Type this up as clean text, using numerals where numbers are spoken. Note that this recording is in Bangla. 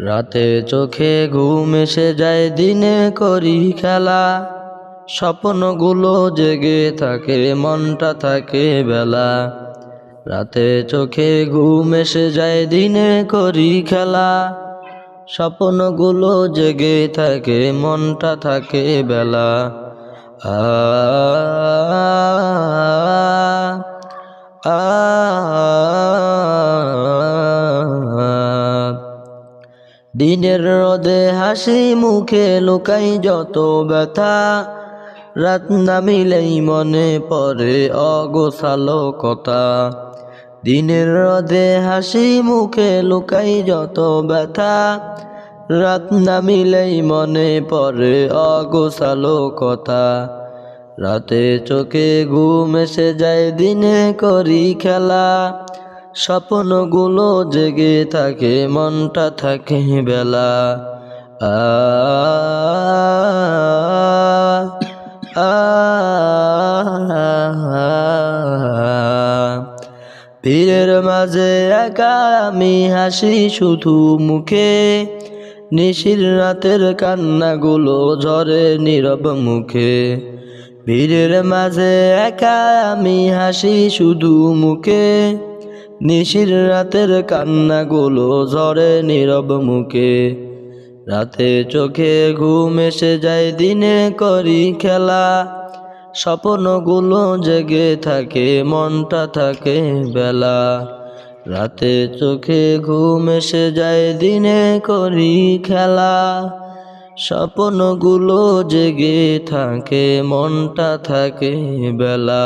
রাতে চোখে ঘুম এসে যায়, দিনে করি খেলা। স্বপ্নগুলো জেগে থাকে, মনটা থাকে বেলা। রাতে চোখে ঘুম এসে যায়, দিনে করি খেলা। স্বপ্নগুলো জেগে থাকে, মনটা থাকে বেলা। আ আ দিনের রোদে হাসি মুখে লুকাই যত ব্যথা, রাত নামিলেই মনে পড়ে অগোছালো কথা। দিনের রোদে হাসি মুখে লুকাই যত ব্যথা, রাত নামিলেই মনে পড়ে অগোছালো কথা। রাতে চোখে ঘুম এসে যায়, দিনে করি খেলা। স্বপ্নগুলো জেগে থাকে, মনটা থাকে বেলা। আ আ ভিড়ের মাঝে একা আমি হাসি শুধু মুখে, নিশির রাতের কান্নাগুলো ঝরে নীরব মুখে। ভিড়ের মাঝে একা আমি হাসি শুধু মুখে, নিশির রাতের কান্নাগুলো ঝরে নীরব মুখে। রাতে চোখে ঘুম এসে যায়, দিনে করি খেলা। স্বপ্নগুলো জেগে থাকে, মনটা থাকে বেলা। রাতে চোখে ঘুম এসে যায়, দিনে করি খেলা। স্বপ্নগুলো জেগে থাকে, মনটা থাকে বেলা।